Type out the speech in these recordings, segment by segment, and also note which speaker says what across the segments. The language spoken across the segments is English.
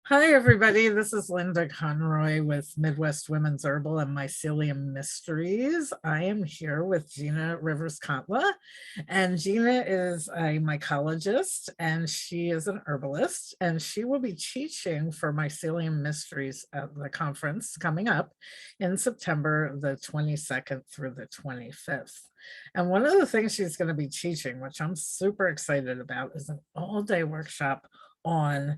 Speaker 1: Hi, everybody. This is Linda Conroy with Midwest Women's Herbal and Mycelium Mysteries. I am here with Gina Rivers-Kotla, and Gina is a mycologist and she is an herbalist, and she will be teaching for Mycelium Mysteries at the conference coming up in September the 22nd through the 25th. And one of the things she's going to be teaching, which I'm super excited about, is an all-day workshop on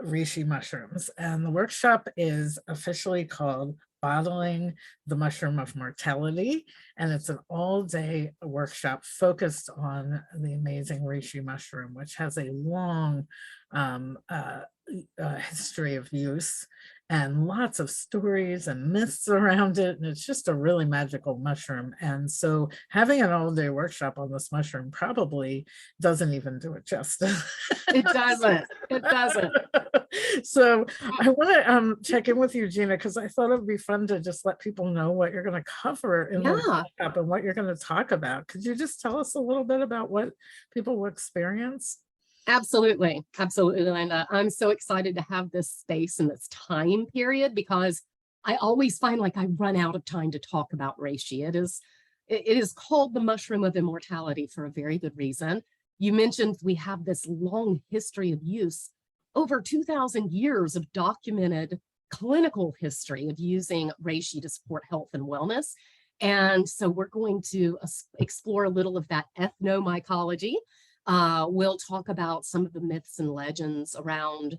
Speaker 1: reishi mushrooms. And the workshop is officially called Bottling the Mushroom of Mortality. And it's an all-day workshop focused on the amazing reishi mushroom, which has a long history of use and lots of stories and myths around it. And it's just a really magical mushroom. And so having an all-day workshop on this mushroom probably doesn't even do it justice.
Speaker 2: It doesn't. It doesn't.
Speaker 1: So I want to check in with you, Gina, because I thought it would be fun to just let people know what you're going to cover in the workshop and what you're going to talk about. Could you just tell us a little bit about what people will experience?
Speaker 2: Absolutely. Absolutely, Linda. I'm so excited to have this space and this time period because I always find like I run out of time to talk about reishi. It is called the mushroom of immortality for a very good reason. You mentioned we have this long history of use, over 2,000 years of documented clinical history of using reishi to support health and wellness. And so we're going to explore a little of that ethnomycology. We'll talk about some of the myths and legends around,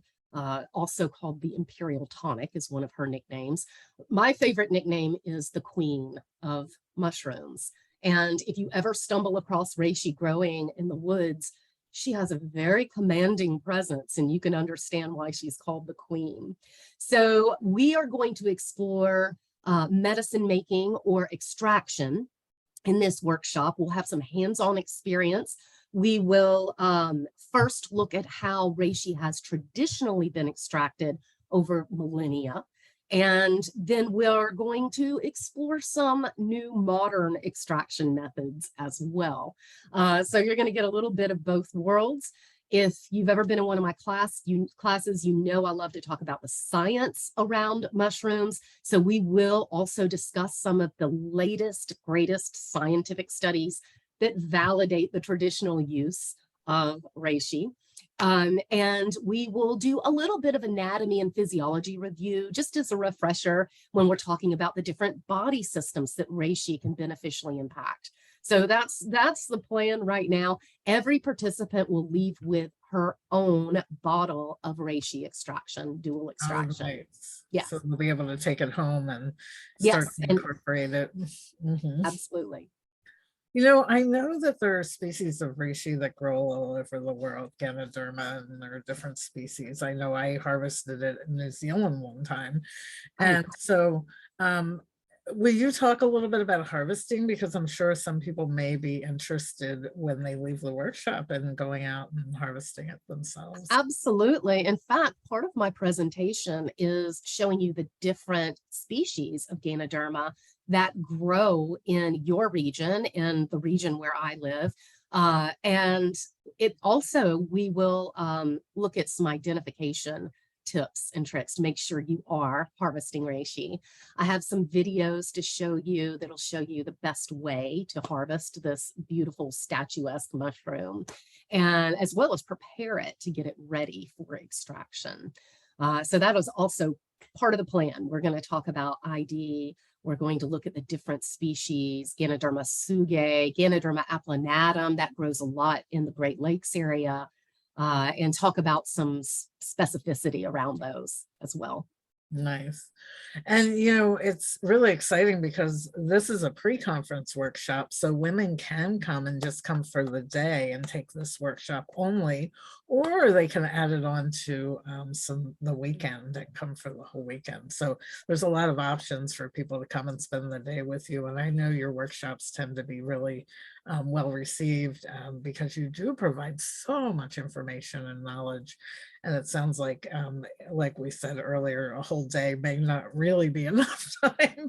Speaker 2: also called the Imperial Tonic is one of her nicknames. My favorite nickname is the Queen of Mushrooms. And if you ever stumble across reishi growing in the woods, she has a very commanding presence, and you can understand why she's called the Queen. So we are going to explore medicine making or extraction in this workshop. We'll have some hands-on experience. We will first look at how reishi has traditionally been extracted over millennia. And then we're going to explore some new modern extraction methods as well. So you're going to get a little bit of both worlds. If you've ever been in one of my classes, you know I love to talk about the science around mushrooms. So we will also discuss some of the latest, greatest scientific studies that validate the traditional use of reishi. And we will do a little bit of anatomy and physiology review, just as a refresher when we're talking about the different body systems that reishi can beneficially impact. So that's the plan right now. Every participant will leave with her own bottle of reishi extraction, dual extraction.
Speaker 1: Right. Yeah. So we'll be able to take it home and start to incorporate it.
Speaker 2: Absolutely.
Speaker 1: You know, I know that there are species of reishi that grow all over the world, Ganoderma, and there are different species. I know I harvested it in New Zealand one time. And so will you talk a little bit about harvesting? Because I'm sure some people may be interested when they leave the workshop and going out and harvesting it themselves.
Speaker 2: Absolutely. In fact, part of my presentation is showing you the different species of Ganoderma that grow in your region, in the region where I live. And it also, we will look at some identification tips and tricks to make sure you are harvesting reishi. I have some videos to show you that'll show you the best way to harvest this beautiful statuesque mushroom, and as well as prepare it to get it ready for extraction. So that was also part of the plan. We're going to talk about ID. We're going to look at the different species, Ganoderma tsugae, Ganoderma applanatum, that grows a lot in the Great Lakes area, and talk about some specificity around those as well.
Speaker 1: Nice. And, you know, it's really exciting because this is a pre-conference workshop, so women can come and just come for the day and take this workshop only, or they can add it on to the weekend and come for the whole weekend. So there's a lot of options for people to come and spend the day with you. And I know your workshops tend to be really well received because you do provide so much information and knowledge. And it sounds like we said earlier, a whole day may not really be enough time,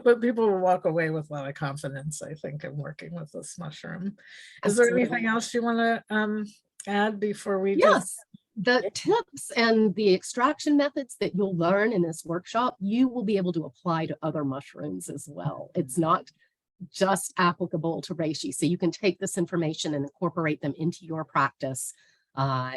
Speaker 1: but people will walk away with a lot of confidence, I think, in working with this mushroom. Is there anything else you want to add before we just?
Speaker 2: Yes, the tips and the extraction methods that you'll learn in this workshop, you will be able to apply to other mushrooms as well. It's not just applicable to reishi. So you can take this information and incorporate them into your practice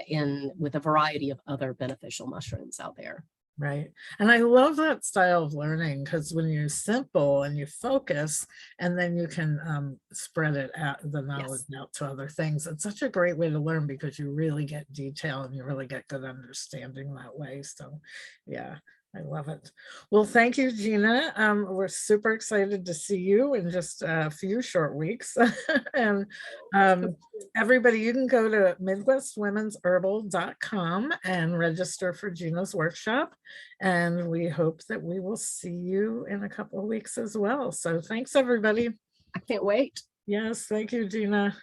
Speaker 2: in with a variety of other beneficial mushrooms out there.
Speaker 1: Right. And I love that style of learning because when you're simple and you focus and then you can spread it out, the knowledge
Speaker 2: Yes.
Speaker 1: out to other things. It's such a great way to learn because you really get detail and you really get good understanding that way. So yeah, I love it. Well, thank you, Gina. We're super excited to see you in just a few short weeks. And everybody, you can go to midwestwomensherbal.com and register for Gina's workshop. And we hope that we will see you in a couple of weeks as well. So thanks, everybody.
Speaker 2: I can't wait.
Speaker 1: Yes, thank you, Gina.